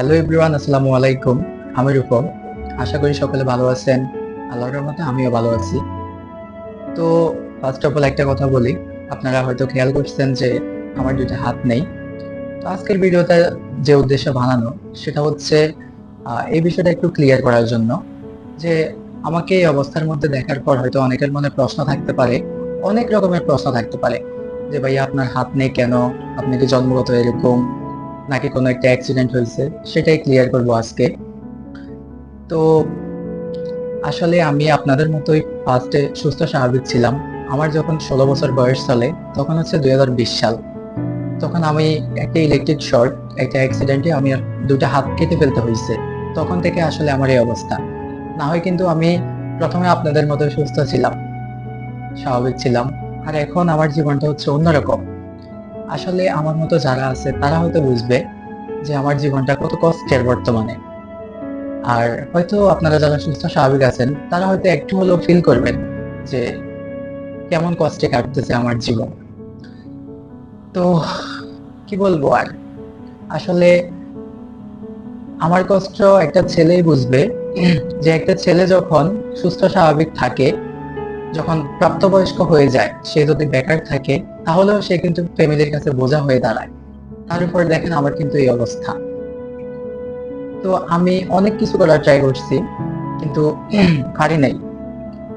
Hello everyone, আসসালামু আলাইকুম। আমি রূপম। আশা করি সকলে ভালো আছেন। আল্লাহর রহমতে আমিও ভালো আছি। তো ফার্স্ট অফ অল একটা কথা বলি, আপনারা হয়তো খেয়াল করছেন যে আমার দুইটা হাত নেই। তো আজকের ভিডিওটা যে উদ্দেশ্য বানানো সেটা হচ্ছে এই বিষয়টা একটু ক্লিয়ার করার জন্য যে আমাকে এই অবস্থার মধ্যে দেখার পর হয়তো অনেকের মনে প্রশ্ন থাকতে পারে, অনেক রকমের প্রশ্ন থাকতে পারে যে ভাইয়া আপনার হাত নেই কেন, আপনি কি জন্মগত এরকম নাকি কোনো একটা অ্যাক্সিডেন্ট হয়েছে, সেটাই ক্লিয়ার করবো আজকে। তো আসলে আমি আপনাদের মতোই ফার্স্টে সুস্থ স্বাভাবিক ছিলাম। আমার যখন 16 বছর বয়স চলে তখন হচ্ছে 2020 সাল। তখন আমি একটা ইলেকট্রিক শর্ট, একটা অ্যাক্সিডেন্টে আমি আর দুটো হাত কেটে ফেলতে হয়েছে। তখন থেকে আসলে আমার এই অবস্থা। না হয় কিন্তু আমি প্রথমে আপনাদের মতো সুস্থ ছিলাম, স্বাভাবিক ছিলাম। আর এখন আমার জীবনটা হচ্ছে অন্যরকম। আসলে আমার মতো যারা আছে তারা হয়তো বুঝবে যে আমার জীবনটা কত কষ্টের বর্তমানে। আর হয়তো আপনারা যারা সুস্থ স্বাভাবিক আছেন তারা হয়তো একটু হলেও ফিল করবেন যে কেমন কষ্টে কাটতেছে আমার জীবন। তো কি বলবো আর, আসলে আমার কষ্ট একটা ছেলেই বুঝবে। যে একটা ছেলে যখন সুস্থ স্বাভাবিক থাকে, যখন প্রাপ্তবয়স্ক হয়ে যায়, সে যদি বেকার থাকে তাহলেও সে কিন্তু ফ্যামিলির কাছে বোঝা হয়ে দাঁড়ায়। তার উপর দেখেন আমার কিন্তু এই অবস্থা। তো আমি অনেক কিছু করার ট্রাই করছি কিন্তু পারি নাই।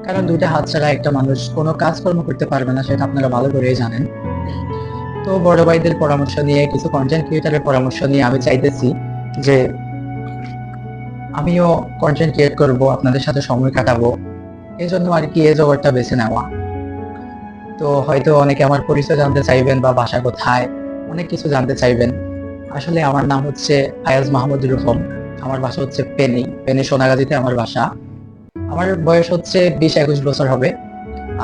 কারণ দুইটা হাত ছাড়া একটা মানুষ কোনো কাজকর্ম করতে পারবে না, সেটা আপনারা ভালো করেই জানেন। তো বড় ভাইদের পরামর্শ নিয়ে, কিছু কন্টেন্ট ক্রিয়েটারের পরামর্শ নিয়ে আমি চাইতেছি যে আমিও কন্টেন্ট ক্রিয়েট করব, আপনাদের সাথে সময় কাটাবো। এই জন্য আর কি এই জগৎটা বেছে নেওয়া। তো হয়তো অনেকে আমার পরিচয় জানতে চাইবেন বা বাসা কোথায়, অনেক কিছু জানতে চাইবেন। আসলে আমার নাম হচ্ছে আয়াজ মাহমুদ রুফম। আমার বাসা হচ্ছে ফেনী সোনাগাজীতে আমার বাসা। আমার বয়স হচ্ছে 20-21 বছর হবে।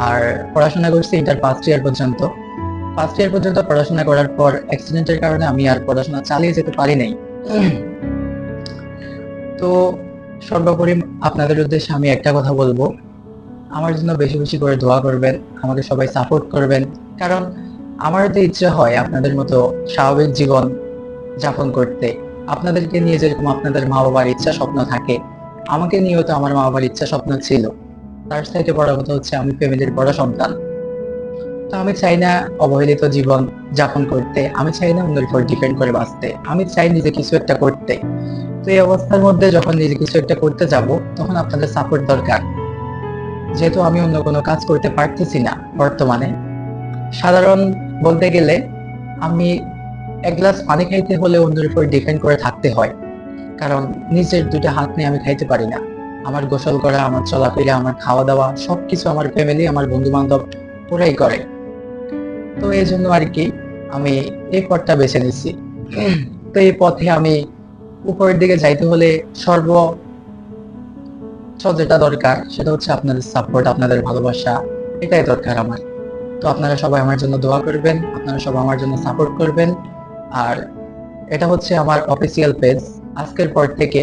আর পড়াশোনা করছি ইন্টার ফার্স্ট ইয়ার পর্যন্ত। ফার্স্ট ইয়ার পর্যন্ত পড়াশোনা করার পর অ্যাক্সিডেন্টের কারণে আমি আর পড়াশোনা চালিয়ে যেতে পারি নাই। তো সর্বোপরি আপনাদের উদ্দেশ্যে আমি একটা কথা বলবো, আমার জন্য বেশি বেশি করে দোয়া করবেন, আমাকে সবাই সাপোর্ট করবেন। কারণ আমার তো ইচ্ছে হয় আপনাদের মতো স্বাভাবিক জীবন যাপন করতে। আপনাদেরকে নিয়ে যেরকম আপনাদের মা বাবার ইচ্ছা স্বপ্ন থাকে, আমাকে নিয়েও তো আমার মা বাবার ইচ্ছা স্বপ্ন ছিল। তার সাথে বড় কথা হচ্ছে আমি ফ্যামিলির বড় সন্তান। তো আমি চাই না অবহেলিত জীবন যাপন করতে, আমি চাই না অন্যের উপর ডিপেন্ড করে বাঁচতে, আমি চাই নিজে কিছু একটা করতে। তো এই অবস্থার মধ্যে যখন নিজে কিছু একটা করতে যাব, তখন আপনাদের সাপোর্ট দরকার। যেহেতু আমি অন্য কোনো কাজ করতে পারতেছি না বর্তমানে, সাধারণ বলতে গেলে আমি এক গ্লাস পানি খাইতে হলে অন্যের উপর ডিপেন্ড করে থাকতে হয়। কারণ নিজের দুইটা হাত নিয়ে আমি খাইতে পারি না। আমার গোসল করা, আমার চলাফেরা, আমার খাওয়া দাওয়া সবকিছু আমার ফ্যামিলি, আমার বন্ধু বান্ধব ওরাই করে। তো এই জন্য আর কি আমি এই পথটা বেছে নিচ্ছি। তো এই পথে আমি উপরের দিকে যাইতে হলে যেটা দরকার সেটা হচ্ছে আপনাদের সাপোর্ট, আপনাদের ভালোবাসা, এটাই দরকার আমার। তো আপনারা সবাই আমার জন্য দোয়া করবেন, আপনারা সবাই আমার জন্য সাপোর্ট করবেন। আর এটা হচ্ছে আমার অফিসিয়াল পেজ। আজকের পর থেকে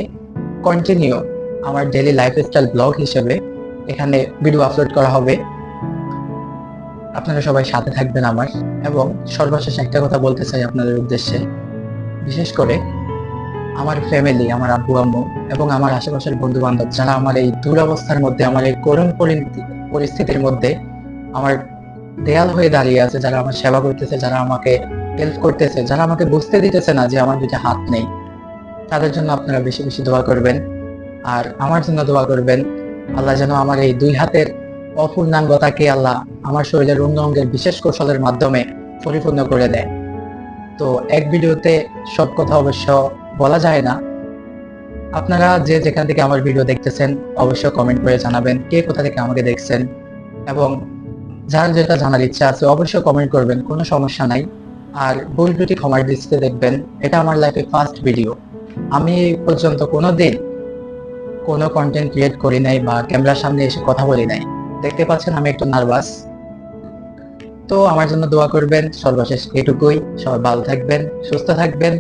কন্টিনিউ আমার ডেইলি লাইফস্টাইল ব্লগ হিসেবে এখানে ভিডিও আপলোড করা হবে। আপনারা সবাই সাথে থাকবেন আমার। এবং সর্বশেষ একটা কথা বলতে চাই আপনাদের উদ্দেশ্যে, বিশেষ করে আমার ফ্যামিলি, আমার আব্বু আম্মু এবং আমার আশেপাশের বন্ধু বান্ধব যারা আমার এই দুরবস্থার মধ্যে, আমার এই করুণ পরিস্থিতির মধ্যে আমার দেয়াল হয়ে দাঁড়িয়ে আছে, যারা আমার সেবা করতেছে, যারা আমাকে হেল্প করতেছে, যারা আমাকে বুঝতে দিতেছে না যে আমার দুইটা হাত নেই, তাদের জন্য আপনারা বেশি বেশি দোয়া করবেন। আর আমার জন্য দোয়া করবেন, আল্লাহ যেন আমার এই দুই হাতের অপূর্ণাঙ্গতাকে আল্লাহ আমার শরীরের অন্য অঙ্গের বিশেষ কৌশলের মাধ্যমে পরিপূর্ণ করে দেয়। তো এক ভিডিওতে সব কথা অবশ্য বলা যায় না। আপনারা যে যেখান থেকে আমার ভিডিও দেখতেছেন অবশ্যই কমেন্ট করে জানাবেন কে কোথা থেকে আমাকে দেখছেন। এবং যার যেটা জানার ইচ্ছা আছে অবশ্যই কমেন্ট করবেন, কোনো সমস্যা নাই। আর ভুল ত্রুটি ক্ষমার দৃষ্টিতে দেখবেন, এটা আমার লাইফে ফার্স্ট ভিডিও। আমি এই পর্যন্ত কোনোদিন কোনো কন্টেন্ট ক্রিয়েট করি নাই বা ক্যামেরার সামনে এসে কথা বলি নাই। দেখতে পাচ্ছেন আমি একটু নার্ভাস। তো আমার জন্য দোয়া করবেন। সর্বশেষ এটুকুই। সবাই ভালো থাকবেন, সুস্থ থাকবেন।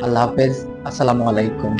আল্লাহ হাফেজ। আসসালামু আলাইকুম।